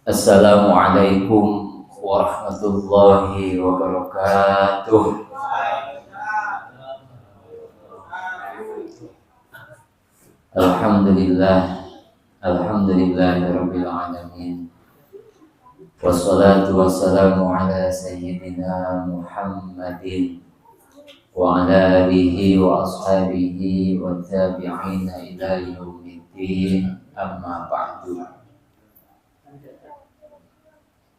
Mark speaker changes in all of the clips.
Speaker 1: Assalamualaikum warahmatullahi wabarakatuh. Alhamdulillahirabbil alamin. Wassalatu wassalamu ala sayyidina Muhammadin wa ala alihi wa ashabihi wa tabi'ina ila yaumiddin. Amma ba'du.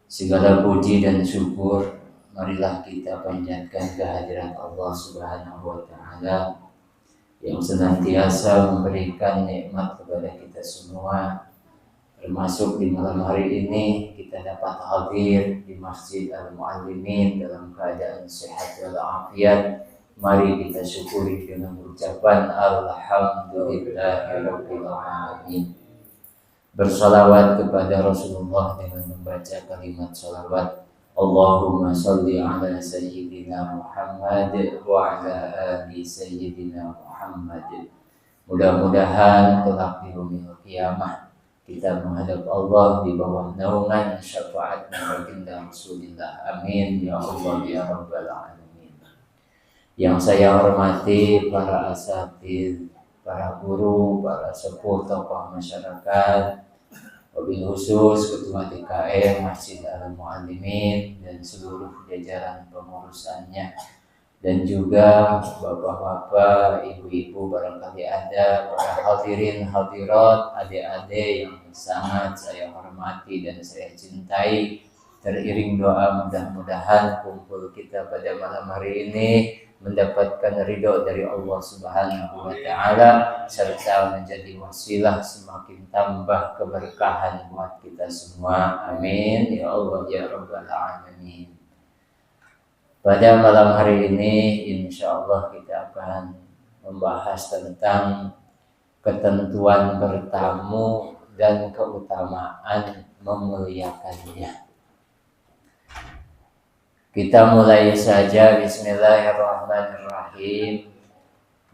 Speaker 1: Segala puji dan syukur marilah kita panjatkan kehadiran Allah Subhanahu wa taala yang senantiasa memberikan nikmat kepada kita semua, termasuk di malam hari ini kita dapat hadir di Masjid Al-Muallimin dalam keadaan sehat walafiat. Mari kita syukuri dengan ucapan Alhamdulillahirabbil alamin. Bersalawat kepada Rasulullah dengan membaca kalimat salawat, Allahumma salli ala sayyidina Muhammad wa ala ali sayyidina Muhammad. Mudah-mudahan kelak di yaumil qiyamah kita menghadap Allah di bawah naungan syafaat baginda Rasulullah. Amin ya Allah ya rabbal alamin. Yang saya hormati para asatidz, para guru, para sepuh tokoh masyarakat, wabil khusus Ketua DKM Masjid Al-Muallimin dan seluruh jajaran pengurusannya, dan juga bapak-bapak, ibu-ibu barangkali ada, para hadirin hadirat, adik-adik yang sangat saya hormati dan saya cintai. Teriring doa mudah-mudahan kumpul kita pada malam hari ini mendapatkan ridho dari Allah Subhanahu wa taala serta menjadi wasilah semakin tambah keberkahan buat kita semua. Amin ya Allah ya rabbal alamin. Pada malam hari ini insyaallah kita akan membahas tentang ketentuan bertamu dan keutamaan memuliakannya. Kita mulai saja. Bismillahirrahmanirrahim.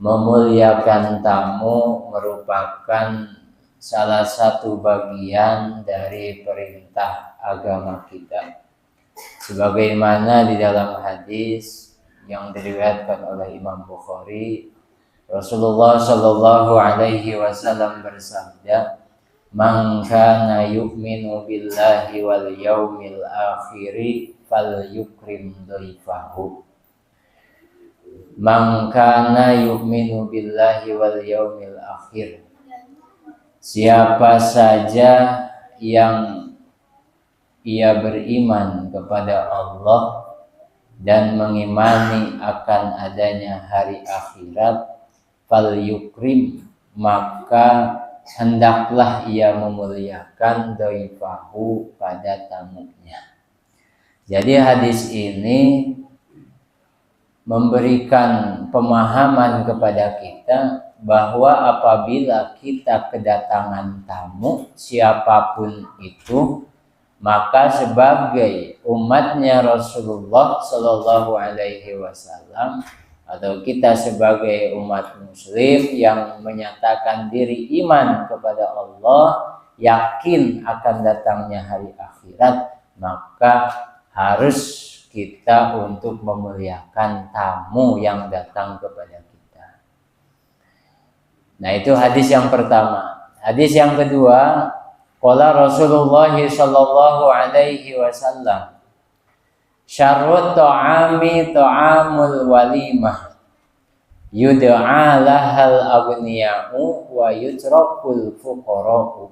Speaker 1: Memuliakan tamu merupakan salah satu bagian dari perintah agama kita. Sebagaimana di dalam hadis yang diriwayatkan oleh Imam Bukhari, Rasulullah Shallallahu Alaihi Wasallam bersabda, "Man kana yu'minu billahi wal yaumil akhiri fal yukrim dhaifahu." Man kana yu'minu billahi wal yaumil akhir. Siapa saja yang ia beriman kepada Allah dan mengimani akan adanya hari akhirat, fal yukrim, maka hendaklah ia memuliakan dhaifahu pada tamunya. Jadi hadis ini memberikan pemahaman kepada kita bahwa apabila kita kedatangan tamu siapapun itu, maka sebagai umatnya Rasulullah Shallallahu Alaihi Wasallam atau kita sebagai umat muslim yang menyatakan diri iman kepada Allah, yakin akan datangnya hari akhirat, maka harus kita untuk memuliakan tamu yang datang kepada kita. Nah, itu hadis yang pertama. Hadis yang kedua, qala Rasulullah sallallahu alaihi wasallam, syarrut ta'ami ta'amul walimah, yud'a lahal aghniya'u wa yutrakul fuqara'u.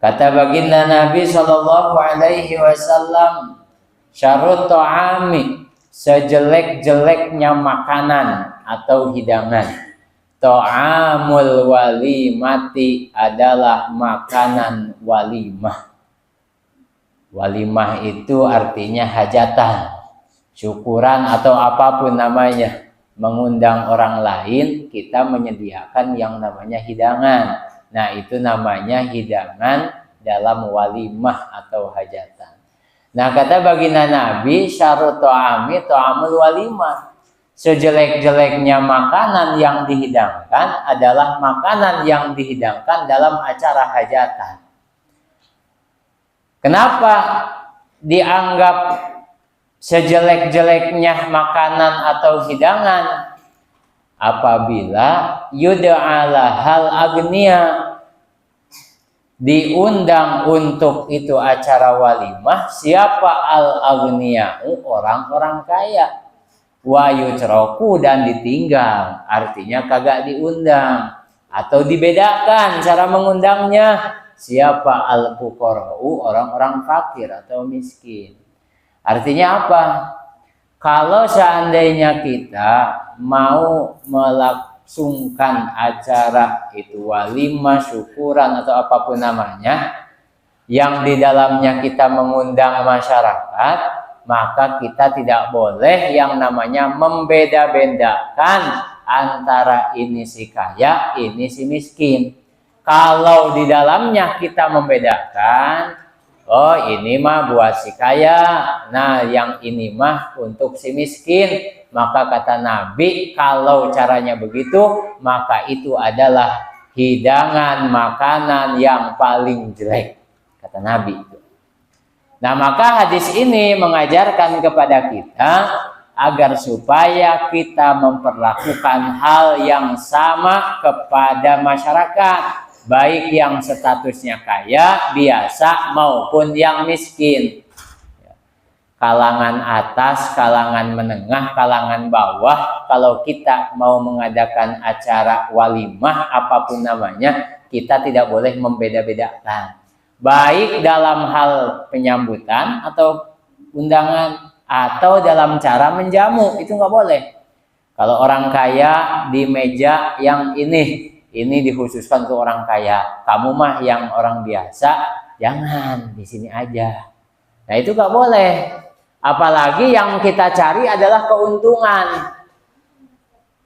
Speaker 1: Kata baginda Nabi sallallahu alaihi wasallam, syarrut ta'ami, sejelek-jeleknya makanan atau hidangan, ta'amul walimati, adalah makanan walimah. Walimah itu artinya hajatan, syukuran atau apapun namanya, mengundang orang lain, kita menyediakan yang namanya hidangan. Nah, itu namanya hidangan dalam walimah atau hajatan. Nah, kata baginda Nabi, syarrut ta'ami ta'amul walimah, sejelek-jeleknya makanan yang dihidangkan adalah makanan yang dihidangkan dalam acara hajatan. Kenapa dianggap sejelek-jeleknya makanan atau hidangan? Apabila yud'ala hal agniya, diundang untuk itu acara walimah siapa al-aghniya'u, orang-orang kaya, wa yutraku, dan ditinggal, artinya kagak diundang atau dibedakan cara mengundangnya siapa al-fuqara'u, orang-orang fakir atau miskin. Artinya apa? Kalau seandainya kita mau melangsungkan acara itu walimah, syukuran atau apapun namanya, yang di dalamnya kita mengundang masyarakat, maka kita tidak boleh yang namanya membeda-bedakan antara ini si kaya, ini si miskin. Kalau di dalamnya kita membedakan, oh ini mah buat si kaya, nah yang ini mah untuk si miskin, maka kata Nabi kalau caranya begitu maka itu adalah hidangan makanan yang paling jelek, kata Nabi. Nah maka hadis ini mengajarkan kepada kita agar supaya kita memperlakukan hal yang sama kepada masyarakat, baik yang statusnya kaya, biasa, maupun yang miskin. Kalangan atas, kalangan menengah, kalangan bawah, kalau kita mau mengadakan acara walimah, apapun namanya, kita tidak boleh membeda-bedakan. Baik dalam hal penyambutan atau undangan, atau dalam cara menjamu, itu nggak boleh. Kalau orang kaya di meja yang ini dikhususkan untuk orang kaya, kamu mah yang orang biasa jangan di sini aja. Nah itu gak boleh. Apalagi yang kita cari adalah keuntungan.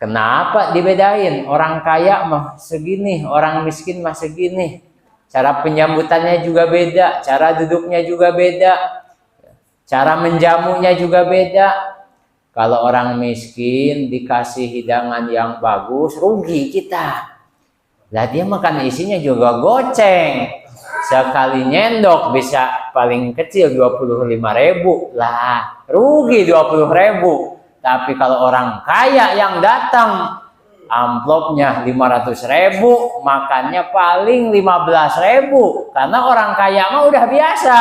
Speaker 1: Kenapa dibedain? Orang kaya mah segini, orang miskin mah segini. Cara penyambutannya juga beda, cara duduknya juga beda, cara menjamunya juga beda. Kalau orang miskin dikasih hidangan yang bagus, rugi kita. Lah dia makan isinya juga goceng. Sekali nyendok bisa paling kecil 25.000. Lah, rugi 20.000. Tapi kalau orang kaya yang datang, amplopnya 500.000, makannya paling 15.000. Karena orang kaya mah udah biasa.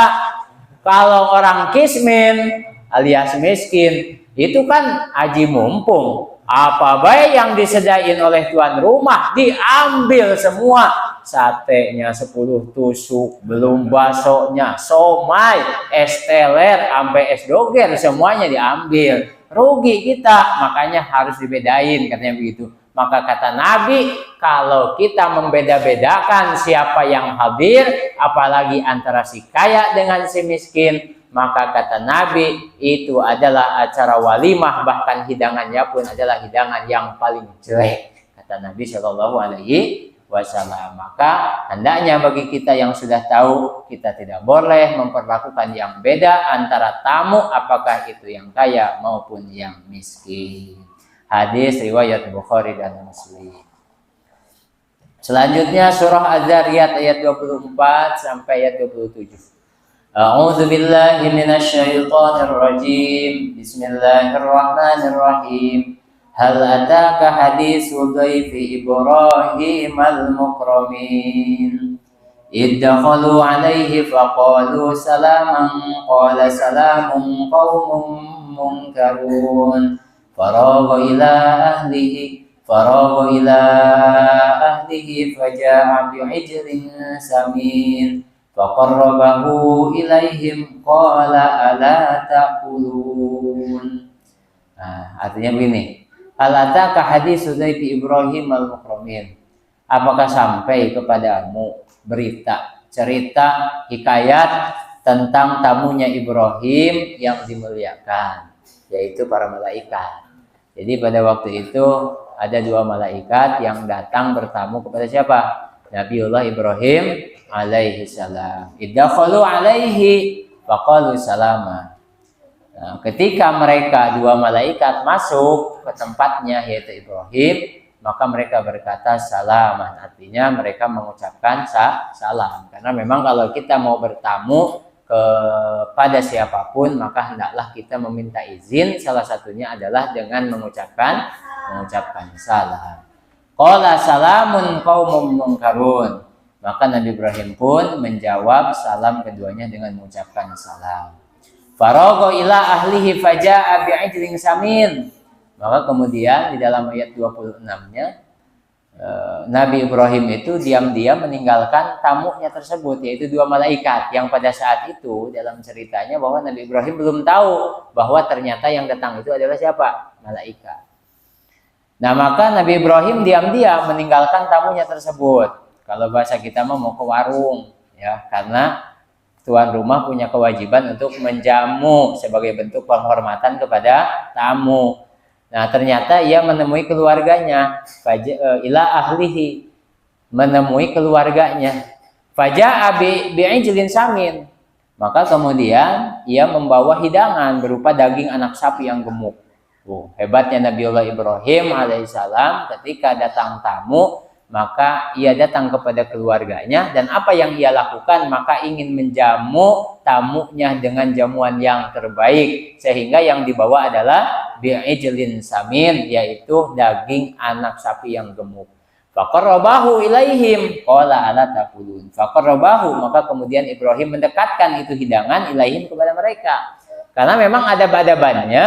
Speaker 1: Kalau orang kismin alias miskin, itu kan aji mumpung. Apa baik yang disediain oleh tuan rumah diambil semua. Satenya 10 tusuk, belum baksonya, somai, es teler, sampai es doger, semuanya diambil. Rugi kita, makanya harus dibedain, katanya begitu. Maka kata Nabi, kalau kita membeda-bedakan siapa yang hadir, apalagi antara si kaya dengan si miskin, maka kata Nabi itu adalah acara walimah, bahkan hidangannya pun adalah hidangan yang paling jelek, kata Nabi Shallallahu Alaihi Wasallam. Maka hendaknya bagi kita yang sudah tahu, kita tidak boleh memperlakukan yang beda antara tamu, apakah itu yang kaya maupun yang miskin. Hadis riwayat Bukhari dan Muslim. Selanjutnya surah Az-Zariyat ayat 24 sampai ayat 27. A'udzu billahi minasyaitonir rajim. Bismillahirrahmanirrahim. Hal ataka haditsu dhaifi Ibrahim al-mukramin. Idkhalu 'alaihi faqalu salaman qala salamun qaumun munkarun. Faragha ila ahlihi faja'a bi'ijlin samin. Faqarrabahu ilaihim qala ala ta'kulun. Nah, artinya begini. Alataka haditsu dhaifi Ibrahim al-mukramin. Apakah sampai kepadamu berita, cerita, hikayat tentang tamunya Ibrahim yang dimuliakan, yaitu para malaikat. Jadi pada waktu itu ada 2 malaikat yang datang bertamu kepada siapa? Nabiullah Ibrahim alaihi salam. Idkhalu alaihi faqalu salama. Nah, ketika mereka 2 malaikat masuk ke tempatnya yaitu Ibrahim, maka mereka berkata salaman, artinya mereka mengucapkan salam. Karena memang kalau kita mau bertamu kepada siapapun, maka hendaklah kita meminta izin. Salah satunya adalah dengan mengucapkan salam. Qala salamun qaumum munkarun. Maka Nabi Ibrahim pun menjawab salam keduanya dengan mengucapkan salam. Faragha ila ahlihi faja'a bi'ijlin samin. Maka kemudian di dalam ayat 26-nya Nabi Ibrahim itu diam-diam meninggalkan tamunya tersebut, yaitu dua malaikat yang pada saat itu dalam ceritanya bahwa Nabi Ibrahim belum tahu bahwa ternyata yang datang itu adalah siapa? Malaikat. Nah, maka Nabi Ibrahim diam-diam meninggalkan tamunya tersebut. Kalau bahasa kita mau ke warung, ya, karena tuan rumah punya kewajiban untuk menjamu sebagai bentuk penghormatan kepada tamu. Nah, ternyata ia menemui keluarganya, ila ahlihi, menemui keluarganya. Faja'a bi'ijlin samin. Maka kemudian ia membawa hidangan berupa daging anak sapi yang gemuk. Hebatnya Nabiullah Ibrahim alaihissalam, ketika datang tamu, maka ia datang kepada keluarganya, dan apa yang ia lakukan, maka ingin menjamu tamunya dengan jamuan yang terbaik, sehingga yang dibawa adalah bi'ijlin samin, yaitu daging anak sapi yang gemuk. Faqarrabahu ilaihim qala ala taqulun. Faqarrabahu, maka kemudian Ibrahim mendekatkan itu hidangan ilaihim kepada mereka. Karena memang ada adabannya.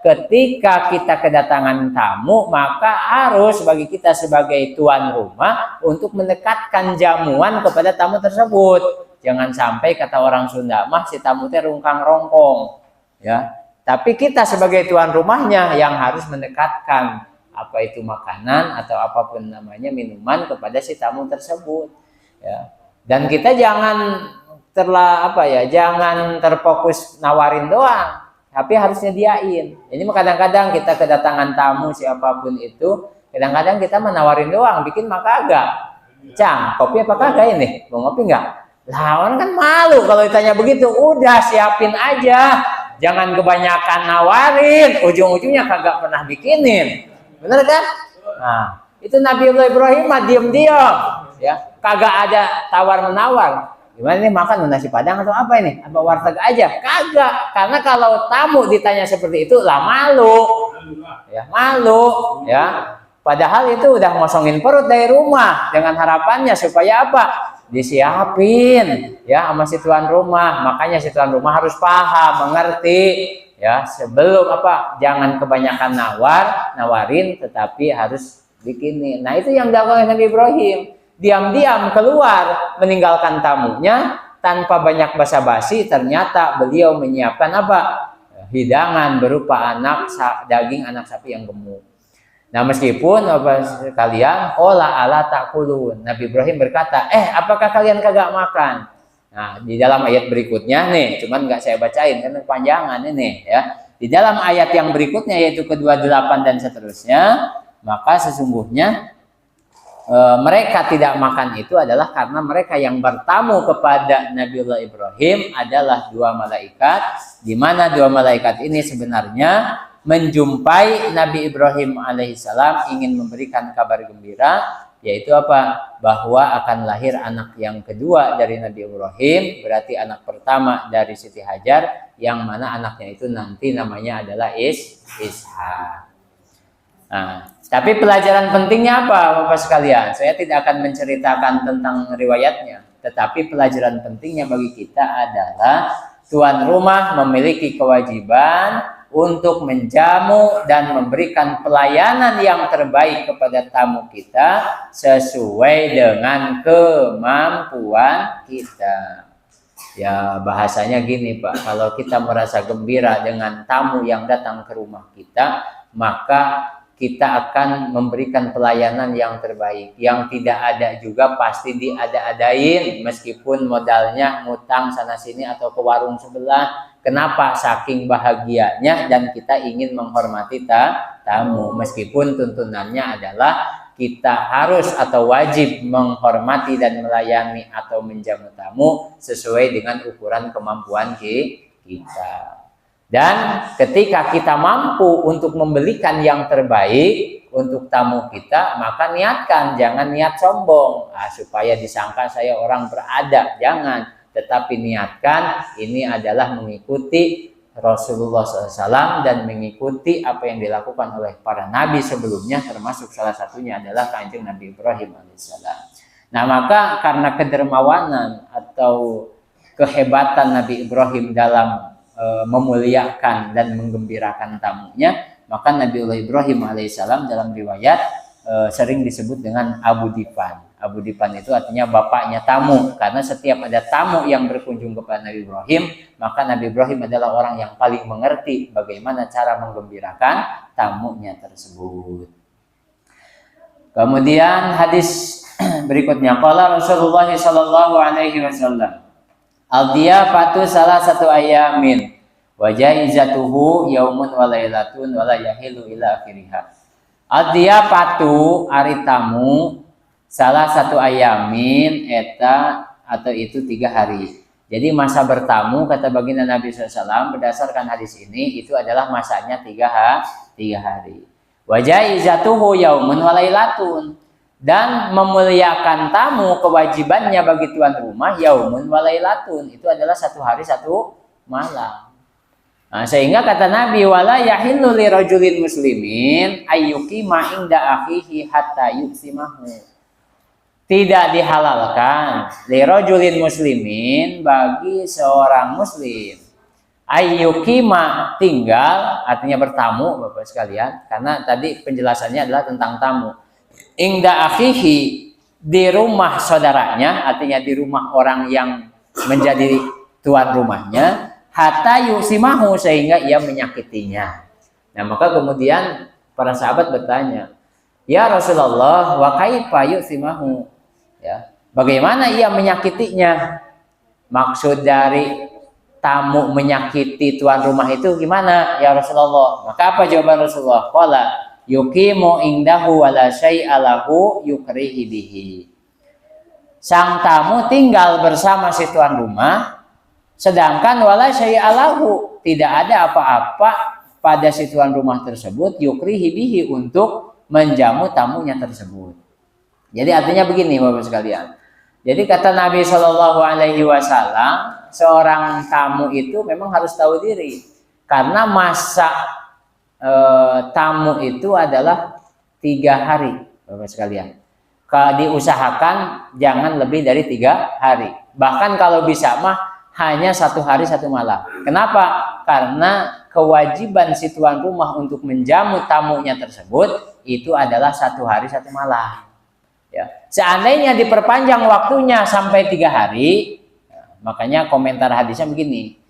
Speaker 1: Ketika kita kedatangan tamu, maka harus bagi kita sebagai tuan rumah untuk mendekatkan jamuan kepada tamu tersebut. Jangan sampai kata orang Sunda mah si tamu teh rungkang rongkong, ya. Tapi kita sebagai tuan rumahnya yang harus mendekatkan apa itu makanan atau apapun namanya minuman kepada si tamu tersebut, ya. Dan kita jangan jangan terfokus nawarin doang. Tapi harus nyediain. Ini kadang-kadang kita kedatangan tamu siapapun itu, kadang-kadang kita menawarin doang, bikin maka agak. Cang, kopi apa kagak ini? Mau ngopi nggak? Lawan kan malu kalau ditanya begitu. Udah siapin aja, jangan kebanyakan nawarin, ujung-ujungnya kagak pernah bikinin. Bener kan? Nah, itu Nabiullah Ibrahim mah diam-diam, ya, kagak ada tawar-menawar. Gimana nih, makan nasi padang atau apa ini? Apa warteg aja? Kagak. Karena kalau tamu ditanya seperti itu lah malu. Ya, malu, ya. Padahal itu udah ngosongin perut dari rumah dengan harapannya supaya apa? Disiapin, ya, sama si tuan rumah. Makanya si tuan rumah harus paham, mengerti, ya, sebelum jangan kebanyakan nawarin, tetapi harus bikinin. Nah, itu yang dilakukan Nabi Ibrahim. Diam-diam keluar meninggalkan tamunya tanpa banyak basa-basi. Ternyata beliau menyiapkan hidangan berupa daging anak sapi yang gemuk. Nah, meskipun kalian ala taqulun, Nabi Ibrahim berkata, apakah kalian kagak makan? Nah, di dalam ayat berikutnya nih, cuman nggak saya bacain karena panjangan ini, ya. Di dalam ayat yang berikutnya, yaitu ke-28 dan seterusnya, maka sesungguhnya mereka tidak makan itu adalah karena mereka yang bertamu kepada Nabiullah Ibrahim adalah dua malaikat, di mana dua malaikat ini sebenarnya menjumpai Nabi Ibrahim alaihissalam, ingin memberikan kabar gembira, yaitu bahwa akan lahir anak yang kedua dari Nabi Ibrahim, berarti anak pertama dari Siti Hajar, yang mana anaknya itu nanti namanya adalah Ishak. Nah, tapi pelajaran pentingnya apa, Bapak sekalian? Saya tidak akan menceritakan tentang riwayatnya, tetapi pelajaran pentingnya bagi kita adalah tuan rumah memiliki kewajiban untuk menjamu dan memberikan pelayanan yang terbaik kepada tamu kita sesuai dengan kemampuan kita. Ya, bahasanya gini, Pak, kalau kita merasa gembira dengan tamu yang datang ke rumah kita, maka kita akan memberikan pelayanan yang terbaik. Yang tidak ada juga pasti diada-adain, meskipun modalnya ngutang sana sini atau ke warung sebelah. Kenapa? Saking bahagianya dan kita ingin menghormati tamu, meskipun tuntunannya adalah kita harus atau wajib menghormati dan melayani atau menjamu tamu sesuai dengan ukuran kemampuan kita. Dan ketika kita mampu untuk membelikan yang terbaik untuk tamu kita, maka niatkan, jangan niat sombong supaya disangka saya orang beradab. Jangan, tetapi niatkan ini adalah mengikuti Rasulullah SAW dan mengikuti apa yang dilakukan oleh para nabi sebelumnya, termasuk salah satunya adalah Kanjeng Nabi Ibrahim alaihissalam. Nah, maka karena kedermawanan atau kehebatan Nabi Ibrahim dalam memuliakan dan menggembirakan tamunya, maka Nabiullah Ibrahim alaihissalam dalam riwayat sering disebut dengan Abu Dipan. Abu Dipan itu artinya bapaknya tamu, karena setiap ada tamu yang berkunjung kepada Nabi Ibrahim, maka Nabi Ibrahim adalah orang yang paling mengerti bagaimana cara menggembirakan tamunya tersebut. Kemudian hadis berikutnya, qala Rasulullah sallallahu alaihi wasallam, al-diyafatu salah satu ayamin wa jaizatuhu yaumun wa lailatun wa la yahilu ila akhirih. Al-diyafatu ari tamu salah satu ayamin eta atau itu 3 hari. Jadi masa bertamu kata baginda Nabi SAW berdasarkan hadis ini itu adalah masanya 3 hari. Wajaizatuhu yaumun walailatun, dan memuliakan tamu kewajibannya bagi tuan rumah yaumun walailatun, itu adalah 1 hari 1 malam. Nah, sehingga kata Nabi wala yahillu lirajulin muslimin ayyuqima inda akhihi hatta yuksimahu. Tidak dihalalkan lirajulin muslimin bagi seorang muslim ayyukima tinggal, artinya bertamu Bapak sekalian, karena tadi penjelasannya adalah tentang tamu. Inda akhihi, di rumah saudaranya, artinya di rumah orang yang menjadi tuan rumahnya, hatta yuksimahu, sehingga ia menyakitinya. Nah, maka kemudian para sahabat bertanya, ya Rasulullah, wa kaifa yuksimahu? Ya, bagaimana ia menyakitinya? Maksud dari tamu menyakiti tuan rumah itu gimana ya Rasulullah? Maka apa jawaban Rasulullah? Qala yuqimu indahu wala syai'a lahu yukrihi bihi. Sang tamu tinggal bersama si tuan rumah, sedangkan wala syai'a lahu, tidak ada apa-apa pada si tuan rumah tersebut yukrihi bihi, untuk menjamu tamunya tersebut. Jadi artinya begini Bapak sekalian. Jadi kata Nabi Shallallahu Alaihi Wasallam, seorang tamu itu memang harus tahu diri, karena masa tamu itu adalah 3 hari Bapak sekalian. Diusahakan jangan lebih dari 3 hari. Bahkan kalau bisa mah hanya 1 hari 1 malam. Kenapa? Karena kewajiban si tuan rumah untuk menjamu tamunya tersebut itu adalah 1 hari 1 malam. Ya. Seandainya diperpanjang waktunya sampai 3 hari, makanya komentar hadisnya begini,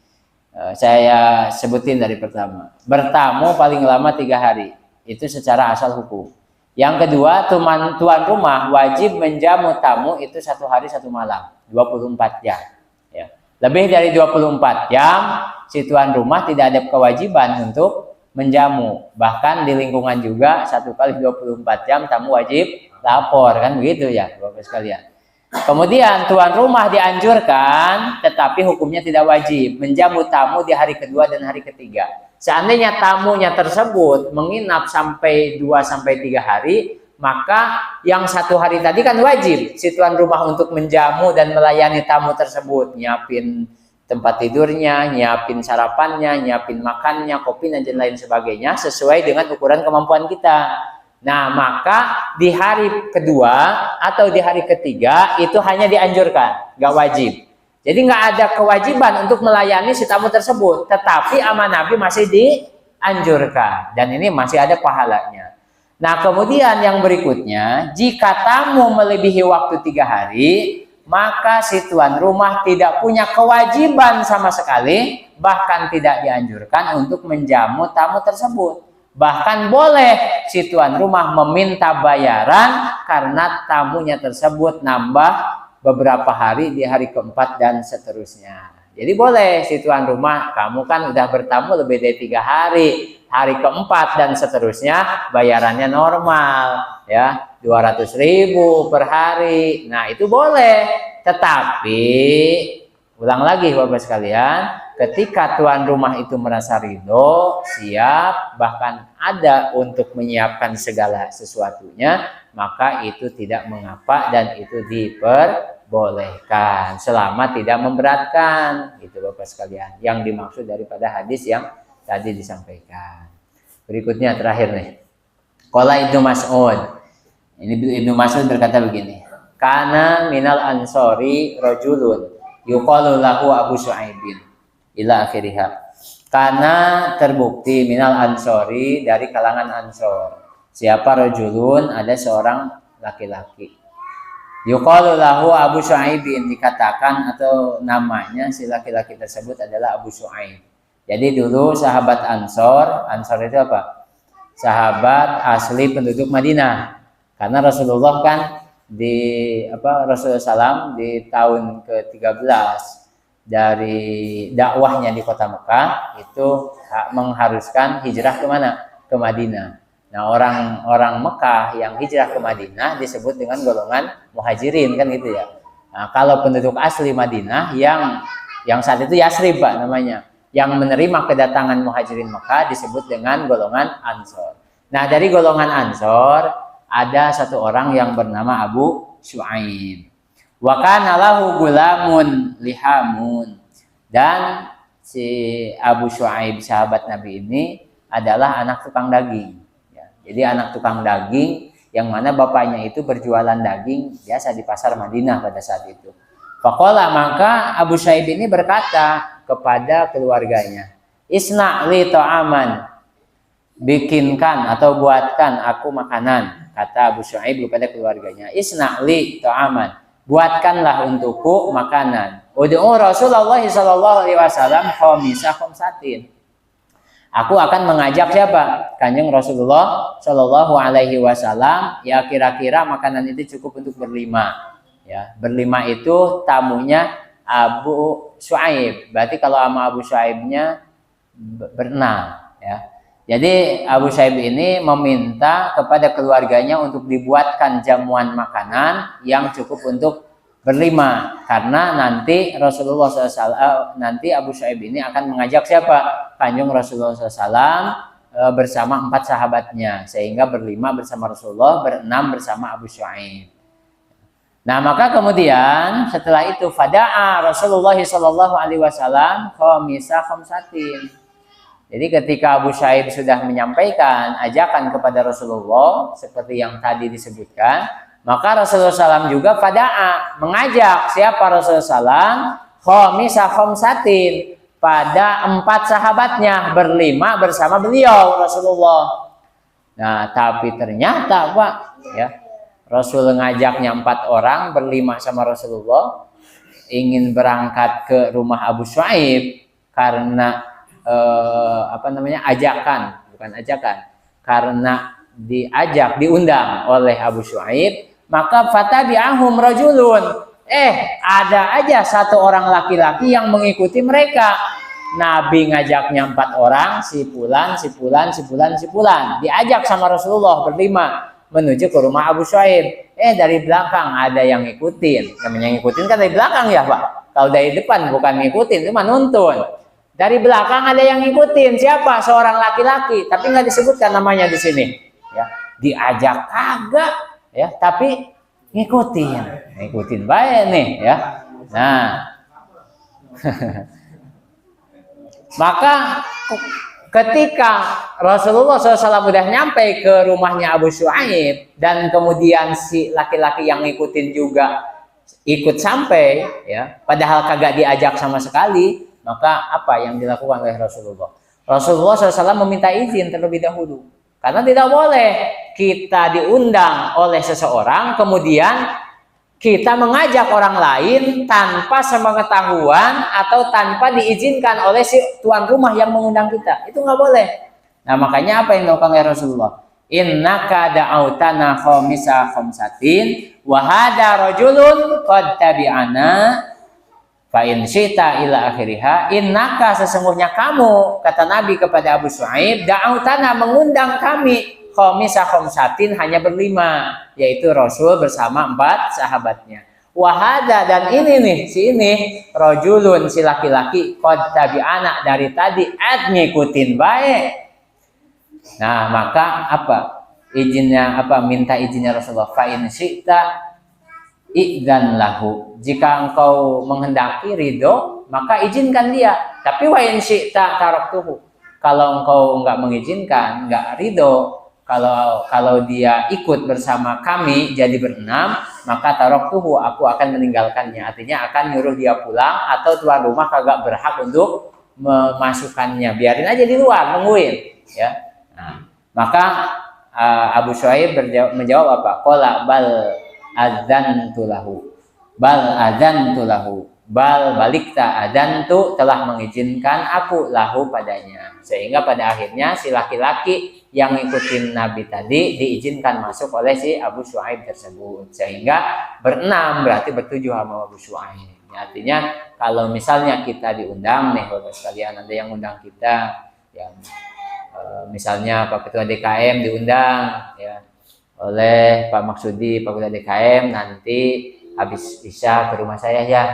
Speaker 1: saya sebutin dari pertama. Bertamu paling lama 3 hari, itu secara asal hukum. Yang kedua, tuan rumah wajib menjamu tamu itu 1 hari 1 malam, 24 jam. Ya. Lebih dari 24 jam, si tuan rumah tidak ada kewajiban untuk menjamu. Bahkan di lingkungan juga 1 kali 24 jam tamu wajib lapor, kan begitu ya Bapak sekalian. Kemudian tuan rumah dianjurkan, tetapi hukumnya tidak wajib menjamu tamu di hari kedua dan hari ketiga. Seandainya tamunya tersebut menginap sampai 2-3 hari, maka yang 1 hari tadi kan wajib si tuan rumah untuk menjamu dan melayani tamu tersebut, nyiapin tempat tidurnya, nyiapin sarapannya, nyiapin makannya, kopi dan lain sebagainya sesuai dengan ukuran kemampuan kita. Nah, maka di hari kedua atau di hari ketiga itu hanya dianjurkan, nggak wajib. Jadi nggak ada kewajiban untuk melayani si tamu tersebut, tetapi aman Nabi masih dianjurkan, dan ini masih ada pahalanya. Nah, kemudian yang berikutnya, jika tamu melebihi waktu 3 hari, maka si tuan rumah tidak punya kewajiban sama sekali, bahkan tidak dianjurkan untuk menjamu tamu tersebut. Bahkan boleh si tuan rumah meminta bayaran karena tamunya tersebut nambah beberapa hari di hari keempat dan seterusnya. Jadi boleh si tuan rumah, kamu kan udah bertamu lebih dari 3 hari, hari keempat dan seterusnya bayarannya normal ya, 200.000 per hari. Nah, itu boleh. Tetapi ulang lagi Bapak sekalian, ketika tuan rumah itu merasa ridho, siap, bahkan ada untuk menyiapkan segala sesuatunya, maka itu tidak mengapa dan itu diperbolehkan. dibolehkan selama tidak memberatkan, gitu Bapak sekalian. Yang dimaksud daripada hadis yang tadi disampaikan. Berikutnya terakhir nih. Qala Ibnu Mas'ud. Ini Ibnu Mas'ud berkata begini. Kana minal ansori rajulun yuqalu lahu Abu Syu'aibin ila akhirih. Karena terbukti minal ansori dari kalangan ansor. Siapa rajulun, ada seorang laki-laki. Yuqalu lahu Abu Syu'aibin, dikatakan atau namanya si laki-laki tersebut adalah Abu Syu'aib. Jadi dulu sahabat Ansor itu apa? Sahabat asli penduduk Madinah. Karena Rasulullah kan Rasulullah SAW di tahun ke-13 dari dakwahnya di kota Mekah itu mengharuskan hijrah ke mana? Ke Madinah. Nah, orang-orang Mekah yang hijrah ke Madinah disebut dengan golongan muhajirin, kan gitu ya. Nah, kalau penduduk asli Madinah yang saat itu Yasrib Pak namanya, yang menerima kedatangan muhajirin Mekah disebut dengan golongan Ansor. Nah, dari golongan Ansor ada satu orang yang bernama Abu Syu'aib. Wa kana lahu gulamun lihamun, dan si Abu Syu'aib sahabat Nabi ini adalah anak tukang daging ya. Jadi anak tukang daging yang mana bapaknya itu berjualan daging biasa di pasar Madinah pada saat itu. Faqala, maka Abu Syu'aib ini berkata kepada keluarganya, isna li ta'aman, bikinkan atau buatkan aku makanan. Kata Abu Syu'aib kepada keluarganya, isna li ta'aman, buatkanlah untukku makanan. Ud'u Rasulullah sallallahu alaihi wasallam khamisa khamsatin. Aku akan mengajak siapa? Kanjeng Rasulullah sallallahu alaihi wasallam, ya kira-kira makanan itu cukup untuk berlima. Ya, berlima itu tamunya Abu Syu'aib. Berarti kalau sama Abu Syu'aibnya berenam, ya. Jadi Abu Syu'aib ini meminta kepada keluarganya untuk dibuatkan jamuan makanan yang cukup untuk berlima, karena nanti Rasulullah SAW, nanti Abu Syu'aib ini akan mengajak siapa? Kanjeng Rasulullah SAW bersama 4 sahabatnya, sehingga berlima bersama Rasulullah, berenam bersama Abu Syu'aib. Nah, maka kemudian setelah itu fada'a Rasulullah SAW khamisa khamsatin. Jadi ketika Abu Syu'aib sudah menyampaikan ajakan kepada Rasulullah seperti yang tadi disebutkan, maka Rasulullah SAW juga fada'a, mengajak siapa Rasulullah SAW? Khamisa khamsatin, pada 4 sahabatnya, berlima bersama beliau Rasulullah. Nah, tapi ternyata Pak, ya, Rasul ngajaknya 4 orang, berlima sama Rasulullah, ingin berangkat ke rumah Abu Syu'aib karena ajakan, bukan ajakan, karena diundang oleh Abu Syu'aib, maka fatabi'ahum rajulun, ada aja satu orang laki-laki yang mengikuti mereka. Nabi ngajaknya 4 orang, si fulan, diajak sama Rasulullah berlima menuju ke rumah Abu Syu'aib. Dari belakang ada yang ngikutin. Namanya ngikutin kan dari belakang ya Pak. Kalau dari depan bukan ngikutin, cuma nuntun. Dari belakang ada yang ngikutin, siapa? Seorang laki-laki, tapi nggak disebutkan namanya di sini. Ya, diajak kagak, ya, tapi ngikutin baik nih, ya. Nah, maka ketika Rasulullah SAW sudah nyampe ke rumahnya Abu Syu'aib dan kemudian si laki-laki yang ngikutin juga ikut sampai, ya, padahal kagak diajak sama sekali. Maka apa yang dilakukan oleh Rasulullah? Rasulullah SAW meminta izin terlebih dahulu. Karena tidak boleh kita diundang oleh seseorang, kemudian kita mengajak orang lain tanpa sepengetahuan atau tanpa diizinkan oleh si tuan rumah yang mengundang kita. Itu nggak boleh. Nah, makanya apa yang dilakukan oleh Rasulullah? Innaka da'autana khamisa khamsatin wa hada rajulun qad tabi'ana fa in syi'ta ila akhiriha, innaka, sesungguhnya kamu, kata Nabi kepada Abu Syu'aib, da'autana, mengundang kami, khamisa khamsatin, hanya berlima, yaitu Rasul bersama 4 sahabatnya. Wahada, dan ini nih, si ini rajulun, si laki-laki, qad tabi'ana, dari tadi ngikutin baik. Nah, maka apa izinnya, minta izinnya Rasulullah, fa in syi'ta idzan lahu. Jika engkau menghendaki ridho, maka izinkan dia. Tapi wa in syi'ta taraktuhu. Kalau engkau enggak mengizinkan, enggak ridho, kalau dia ikut bersama kami jadi berenam, maka taraktuhu, aku akan meninggalkannya. Artinya akan nyuruh dia pulang, atau tuan rumah kagak berhak untuk memasukkannya. Biarin aja di luar nungguin, ya. Nah, maka Abu Shuaib menjawab apa? Qala bal adzantu lahu. Bal adzantu lahu. Bal balikta adzantu, telah mengizinkan aku lahu padanya. Sehingga pada akhirnya si laki-laki yang ngikutin Nabi tadi diizinkan masuk oleh si Abu Shuaib tersebut. Sehingga berenam berarti bertujuh sama Abu Shuaib. Artinya kalau misalnya kita diundang nih Bapak sekalian, ada yang undang kita, yang misalnya Pak Ketua DKM diundang ya oleh Pak Maksudi, Pak Ketua DKM, nanti habis isya ke rumah saya ya.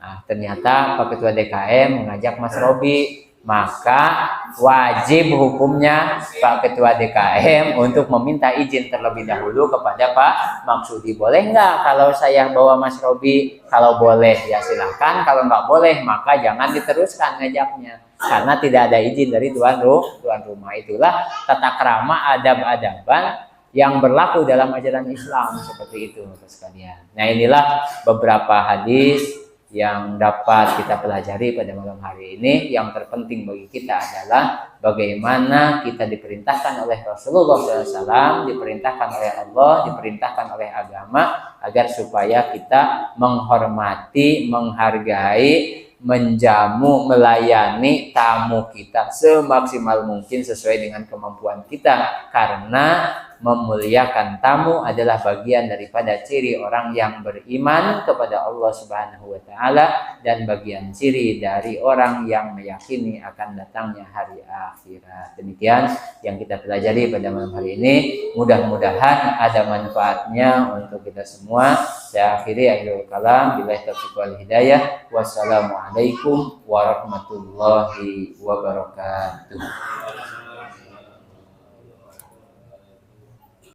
Speaker 1: Nah, ternyata Pak Ketua DKM mengajak Mas Robi, maka wajib hukumnya Pak Ketua DKM untuk meminta izin terlebih dahulu kepada Pak Maksudi. Boleh nggak kalau saya bawa Mas Robi? Kalau boleh ya silahkan, kalau nggak boleh maka jangan diteruskan ngajaknya, karena tidak ada izin dari tuan rumah. Itulah tata krama adab-adaban yang berlaku dalam ajaran Islam seperti itu Bapak sekalian. Nah, inilah beberapa hadis yang dapat kita pelajari pada malam hari ini. Yang terpenting bagi kita adalah bagaimana kita diperintahkan oleh Rasulullah SAW, diperintahkan oleh Allah, diperintahkan oleh agama, agar supaya kita menghormati, menghargai, menjamu, melayani tamu kita semaksimal mungkin sesuai dengan kemampuan kita, karena memuliakan tamu adalah bagian daripada ciri orang yang beriman kepada Allah Subhanahu wa taala, dan bagian ciri dari orang yang meyakini akan datangnya hari akhirat. Demikian yang kita pelajari pada malam hari ini. Mudah-mudahan ada manfaatnya untuk kita semua. Saya akhiri akhirul kalam, billahi taufiq wal hidayah. Wassalamualaikum warahmatullahi wabarakatuh.